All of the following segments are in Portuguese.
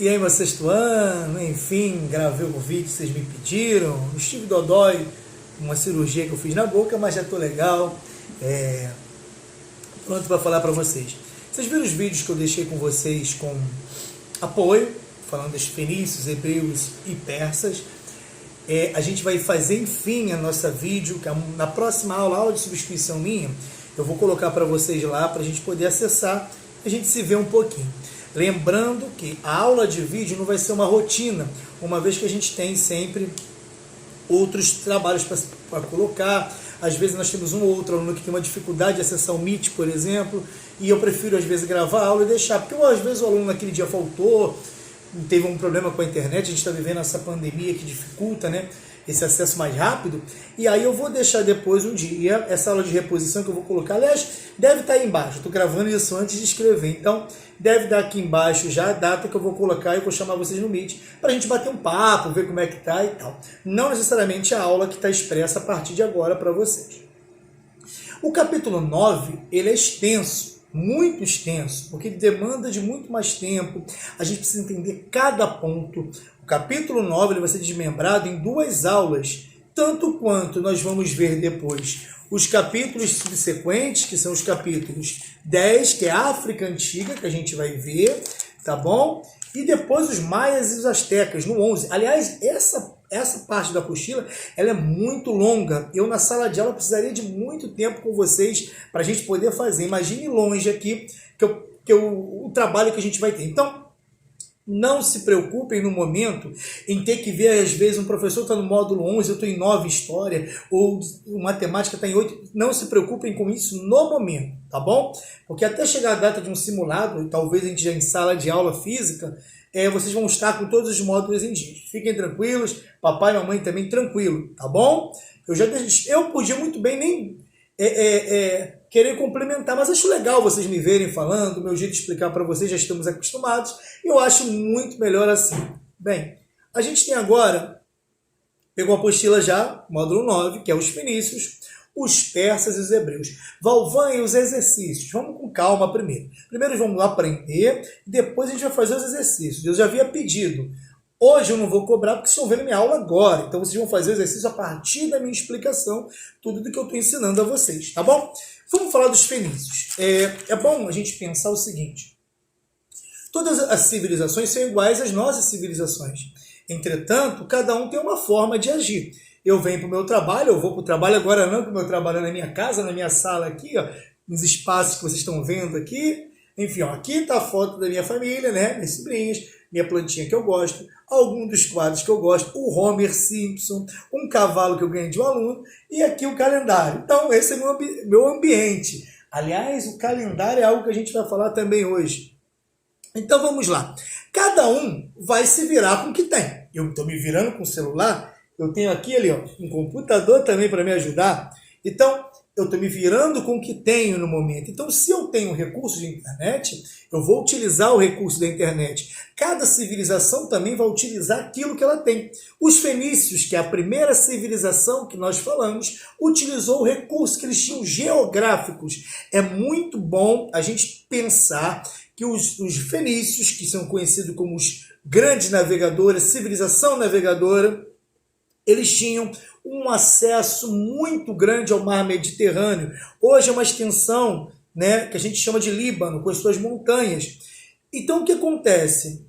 E aí, meu sexto ano, enfim, gravei um vídeo que vocês me pediram. Estive dodói, uma cirurgia que eu fiz na boca, mas já tô legal. Pronto para falar para vocês. Vocês viram os vídeos que eu deixei com vocês com apoio, falando dos fenícios, hebreus e persas. A gente vai fazer, enfim, a nossa vídeo, que na próxima aula de substituição minha, eu vou colocar para vocês lá, para a gente poder acessar, a gente se vê um pouquinho. Lembrando que a aula de vídeo não vai ser uma rotina, uma vez que a gente tem sempre outros trabalhos para colocar. Às vezes nós temos um ou outro aluno que tem uma dificuldade de acessar o Meet, por exemplo, e eu prefiro às vezes gravar a aula e deixar, porque às vezes o aluno naquele dia faltou, teve um problema com a internet, a gente está vivendo essa pandemia que dificulta, né, esse acesso mais rápido, e aí eu vou deixar depois um dia essa aula de reposição que eu vou colocar. Aliás, deve estar aí embaixo, estou gravando isso antes de escrever, então deve dar aqui embaixo já a data que eu vou colocar e eu vou chamar vocês no Meet para a gente bater um papo, ver como é que tá e tal. Não necessariamente a aula que está expressa a partir de agora para vocês. O capítulo 9, ele é extenso, muito extenso, porque ele demanda de muito mais tempo, a gente precisa entender cada ponto. O capítulo 9 ele vai ser desmembrado em 2 aulas, tanto quanto nós vamos ver depois os capítulos subsequentes, que são os capítulos 10, que é a África Antiga, que a gente vai ver, tá bom? E depois os maias e os astecas, no 11. Aliás, essa parte da apostila, ela é muito longa. Eu, na sala de aula, precisaria de muito tempo com vocês para a gente poder fazer. Imagine longe aqui o trabalho que a gente vai ter. Então, não se preocupem no momento em ter que ver, às vezes, um professor está no módulo 11, eu estou em 9 história, ou matemática está em 8. Não se preocupem com isso no momento, tá bom? Porque até chegar a data de um simulado, talvez a gente já em sala de aula física, vocês vão estar com todos os módulos em dia. Fiquem tranquilos, papai e mamãe também tranquilo, tá bom? Eu podia muito bem nem querer complementar, mas acho legal vocês me verem falando, o meu jeito de explicar para vocês, já estamos acostumados, e eu acho muito melhor assim. Bem, a gente tem agora, pegou a apostila já, módulo 9, que é os fenícios, os persas e os hebreus. Valvan e os exercícios. Vamos com calma primeiro. Primeiro vamos aprender, depois a gente vai fazer os exercícios. Eu já havia pedido. Hoje eu não vou cobrar porque estão vendo minha aula agora. Então vocês vão fazer o exercício a partir da minha explicação, tudo do que eu estou ensinando a vocês, tá bom? Vamos falar dos fenícios. É bom a gente pensar o seguinte. Todas as civilizações são iguais às nossas civilizações. Entretanto, cada um tem uma forma de agir. Eu venho para o meu trabalho, eu vou para o trabalho agora não, porque o meu trabalho é na minha casa, na minha sala aqui, ó, nos espaços que vocês estão vendo aqui. Enfim, ó, aqui está a foto da minha família, né? Minhas sobrinhas, minha plantinha que eu gosto, alguns dos quadros que eu gosto, o Homer Simpson, um cavalo que eu ganhei de um aluno, e aqui o calendário. Então, esse é meu ambiente. Aliás, o calendário é algo que a gente vai falar também hoje. Então, vamos lá. Cada um vai se virar com o que tem. Eu estou me virando com o celular, eu tenho aqui ali, ó, um computador também para me ajudar. Então, eu estou me virando com o que tenho no momento. Então, se eu tenho recurso de internet, eu vou utilizar o recurso da internet. Cada civilização também vai utilizar aquilo que ela tem. Os fenícios, que é a primeira civilização que nós falamos, utilizou o recurso que eles tinham geográficos. É muito bom a gente pensar que os fenícios, que são conhecidos como os grandes navegadores, civilização navegadora, eles tinham um acesso muito grande ao mar Mediterrâneo. Hoje é uma extensão, né, que a gente chama de Líbano, com as suas montanhas. Então, o que acontece?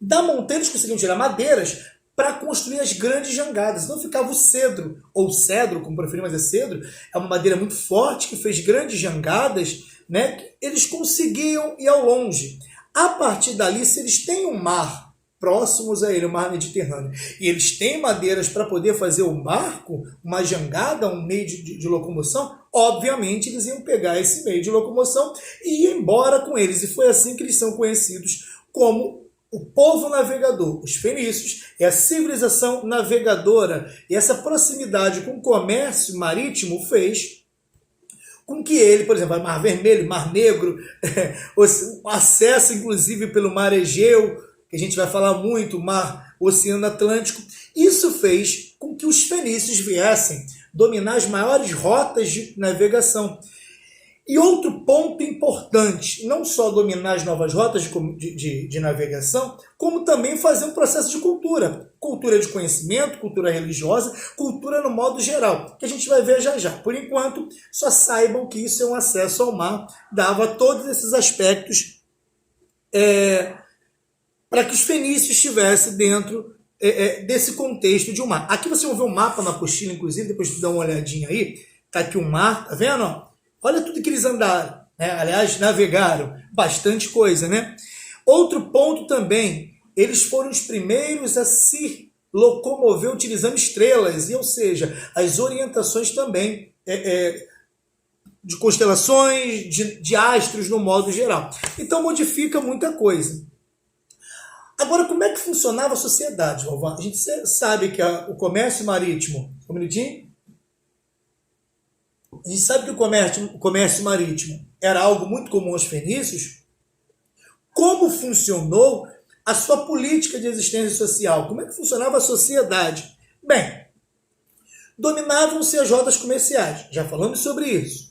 Da montanha eles conseguiam tirar madeiras para construir as grandes jangadas. Então ficava o cedro, ou cedro, como preferir, mas é cedro, é uma madeira muito forte que fez grandes jangadas, né, que eles conseguiam ir ao longe. A partir dali, se eles têm um mar próximos a ele, o mar Mediterrâneo, e eles têm madeiras para poder fazer o barco, uma jangada, um meio de locomoção, obviamente eles iam pegar esse meio de locomoção e ir embora com eles. E foi assim que eles são conhecidos como o povo navegador. Os fenícios é a civilização navegadora. E essa proximidade com o comércio marítimo fez com que ele, por exemplo, Mar Vermelho, Mar Negro, o acesso inclusive pelo Mar Egeu, que a gente vai falar muito, o Oceano Atlântico, isso fez com que os fenícios viessem dominar as maiores rotas de navegação. E outro ponto importante, não só dominar as novas rotas de navegação, como também fazer um processo de cultura. Cultura de conhecimento, cultura religiosa, cultura no modo geral, que a gente vai ver já já. Por enquanto, só saibam que isso é um acesso ao mar, dava todos esses aspectos para que os fenícios estivessem dentro desse contexto de um mar. Aqui você vai ver um mapa na apostila, inclusive, depois tu dá uma olhadinha aí, tá aqui um mar, tá vendo? Olha tudo que eles andaram, né? Aliás, navegaram, bastante coisa, né? Outro ponto também, eles foram os primeiros a se locomover utilizando estrelas, ou seja, as orientações também de constelações, de astros no modo geral. Então modifica muita coisa. Agora, como é que funcionava a sociedade, Valvan? A gente sabe que o comércio marítimo... Um minutinho. A gente sabe que o comércio marítimo era algo muito comum aos fenícios. Como funcionou a sua política de existência social? Como é que funcionava a sociedade? Bem, dominavam-se as rotas comerciais. Já falamos sobre isso.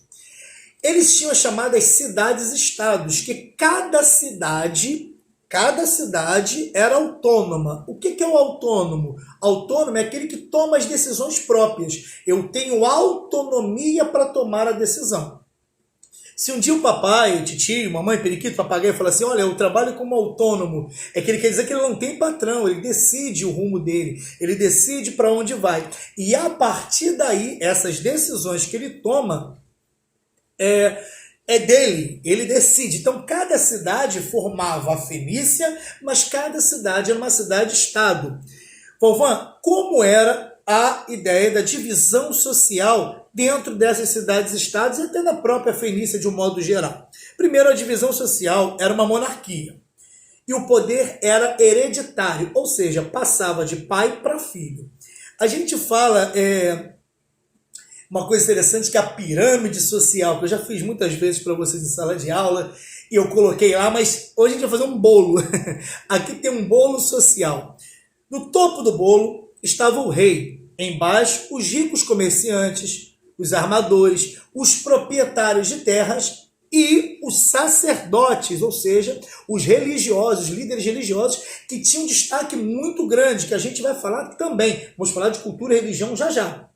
Eles tinham as chamadas cidades-estados, que cada cidade era autônoma. O que é o autônomo? Autônomo é aquele que toma as decisões próprias. Eu tenho autonomia para tomar a decisão. Se um dia o papai, o titio, mamãe, periquito, papagaio fala assim, olha, eu trabalho como autônomo, é que ele quer dizer que ele não tem patrão, ele decide o rumo dele, ele decide para onde vai. E a partir daí, essas decisões que ele toma é dele, ele decide. Então, cada cidade formava a Fenícia, mas cada cidade era uma cidade-estado. Valvan, como era a ideia da divisão social dentro dessas cidades-estados e até da própria Fenícia de um modo geral? Primeiro, a divisão social era uma monarquia. E o poder era hereditário, ou seja, passava de pai para filho. A gente fala... uma coisa interessante que é a pirâmide social, que eu já fiz muitas vezes para vocês em sala de aula, e eu coloquei lá, mas hoje a gente vai fazer um bolo. Aqui tem um bolo social. No topo do bolo estava o rei, embaixo os ricos comerciantes, os armadores, os proprietários de terras e os sacerdotes, ou seja, os religiosos, líderes religiosos, que tinham um destaque muito grande, que a gente vai falar também. Vamos falar de cultura e religião já já.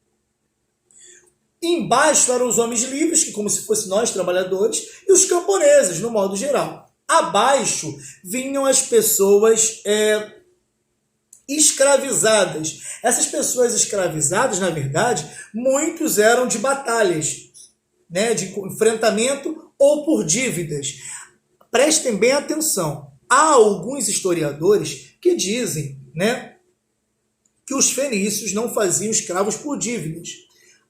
Embaixo eram os homens livres, que como se fossem nós, trabalhadores, e os camponeses, no modo geral. Abaixo vinham as pessoas escravizadas. Essas pessoas escravizadas, na verdade, muitos eram de batalhas, né, de enfrentamento ou por dívidas. Prestem bem atenção. Há alguns historiadores que dizem, né, que os fenícios não faziam escravos por dívidas.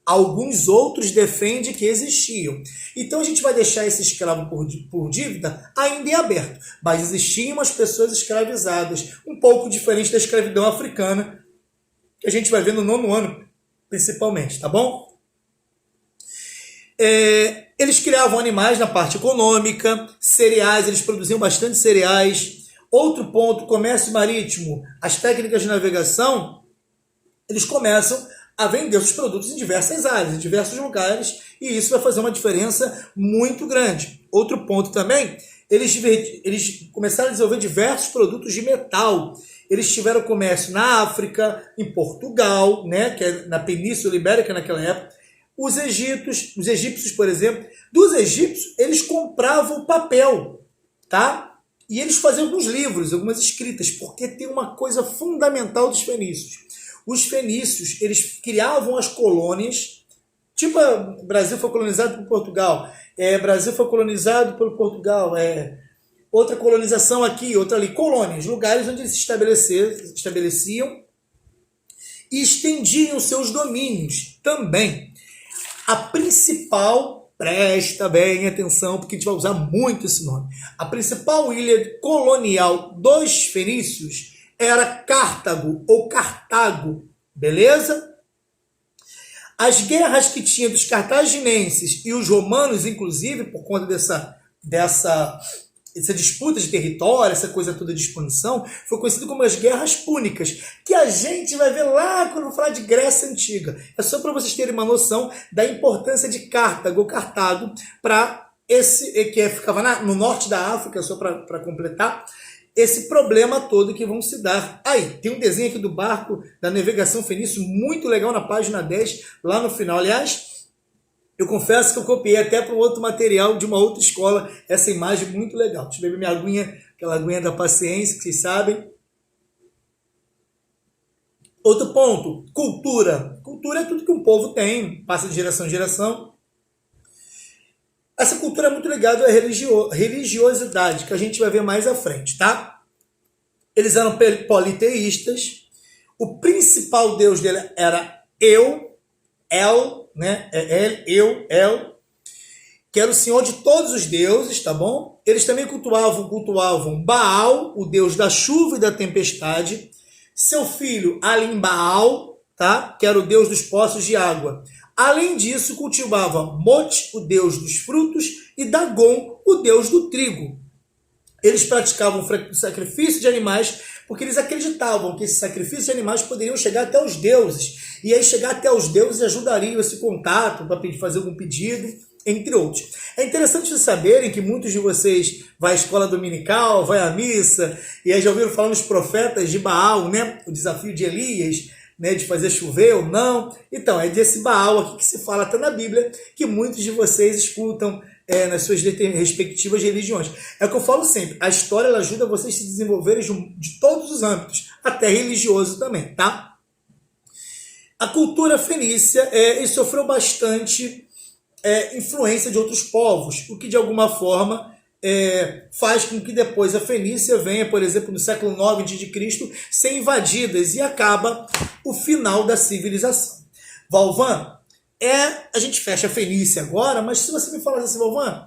Alguns outros defendem que existiam. Então a gente vai deixar esse escravo por dívida ainda em aberto. Mas existiam as pessoas escravizadas, um pouco diferente da escravidão africana, que a gente vai ver no 9º ano, principalmente, tá bom? Eles criavam animais na parte econômica, cereais, eles produziam bastante cereais. Outro ponto, comércio marítimo, as técnicas de navegação, eles começam a vender os produtos em diversas áreas, em diversos lugares, e isso vai fazer uma diferença muito grande. Outro ponto também, eles começaram a desenvolver diversos produtos de metal. Eles tiveram comércio na África, em Portugal, né, que é na Península Ibérica naquela época. Os egípcios, por exemplo, dos egípcios, eles compravam papel, tá? E eles faziam alguns livros, algumas escritas, porque tem uma coisa fundamental dos fenícios. Os fenícios, eles criavam as colônias, tipo o Brasil foi colonizado por Portugal, Brasil foi colonizado por Portugal, outra colonização aqui, outra ali, colônias, lugares onde eles se estabeleciam e estendiam seus domínios também. A principal, presta bem atenção, porque a gente vai usar muito esse nome, a principal ilha colonial dos fenícios era Cartago ou Cartago, beleza? As guerras que tinha dos cartaginenses e os romanos, inclusive, por conta dessa essa disputa de território, essa coisa toda de expansão, foi conhecido como as Guerras Púnicas, que a gente vai ver lá quando falar de Grécia Antiga. É só para vocês terem uma noção da importância de Cartago para esse, que ficava no norte da África, só para completar, esse problema todo que vão se dar. Aí, tem um desenho aqui do barco da navegação fenício, muito legal na página 10, lá no final. Aliás, eu confesso que eu copiei até para um outro material de uma outra escola, essa imagem muito legal. Deixa eu beber minha aguinha, aquela aguinha da paciência, que vocês sabem. Outro ponto, cultura. Cultura é tudo que um povo tem, passa de geração em geração. Essa cultura é muito ligada à religiosidade, que a gente vai ver mais à frente, tá? Eles eram politeístas. O principal deus dele era El, né? El, que era o senhor de todos os deuses, tá bom? Eles também cultuavam Baal, o deus da chuva e da tempestade, seu filho Alim-Baal, tá? Que era o deus dos poços de água. Além disso, cultivava Mot, o deus dos frutos, e Dagon, o deus do trigo. Eles praticavam o sacrifício de animais porque eles acreditavam que esses sacrifícios de animais poderiam chegar até os deuses. E aí chegar até os deuses ajudaria esse contato para fazer algum pedido, entre outros. É interessante vocês saberem que muitos de vocês vão à escola dominical, vão à missa, e aí já ouviram falar nos profetas de Baal, né? O desafio de Elias, né, de fazer chover ou não. Então, é desse Baal aqui que se fala até na Bíblia, que muitos de vocês escutam nas suas respectivas religiões. É o que eu falo sempre, a história ela ajuda vocês a se desenvolverem de todos os âmbitos, até religioso também, tá? A cultura fenícia sofreu bastante influência de outros povos, o que de alguma forma faz com que depois a Fenícia venha, por exemplo, no século IX a.C., ser invadidas e acaba o final da civilização. Valvan, a gente fecha a Fenícia agora, mas se você me falasse assim, Valvan,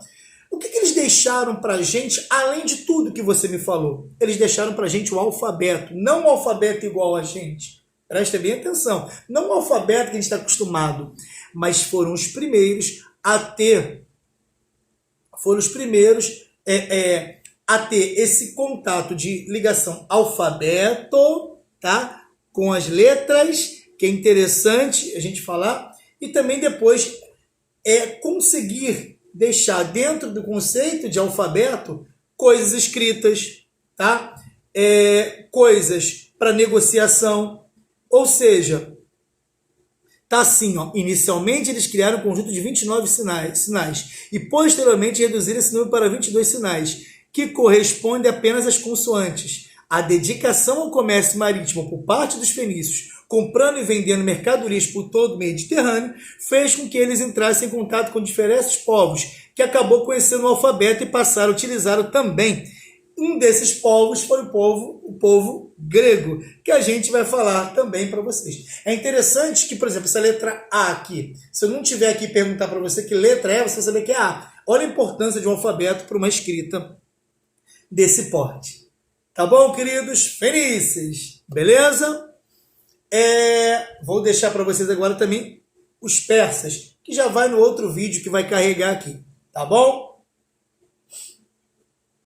o que eles deixaram para a gente, além de tudo que você me falou? Eles deixaram para a gente o alfabeto, não o alfabeto igual a gente. Presta bem atenção. Não o alfabeto que a gente está acostumado, mas foram os primeiros a ter esse contato de ligação alfabeto, tá? Com as letras, que é interessante a gente falar, e também depois conseguir deixar dentro do conceito de alfabeto coisas escritas, tá? Coisas para negociação, ou seja, tá assim, ó, inicialmente eles criaram um conjunto de 29 sinais e posteriormente reduziram esse número para 22 sinais, que corresponde apenas às consoantes. A dedicação ao comércio marítimo por parte dos fenícios, comprando e vendendo mercadorias por todo o Mediterrâneo, fez com que eles entrassem em contato com diferentes povos, que acabou conhecendo o alfabeto e passaram a utilizá-lo também. Um desses povos foi o povo grego, que a gente vai falar também para vocês. É interessante que, por exemplo, essa letra A aqui, se eu não tiver aqui perguntar para você que letra é, você vai saber que é A. Olha a importância de um alfabeto para uma escrita desse porte. Tá bom, queridos fenícios? Beleza? Vou deixar para vocês agora também os persas, que já vai no outro vídeo que vai carregar aqui. Tá bom?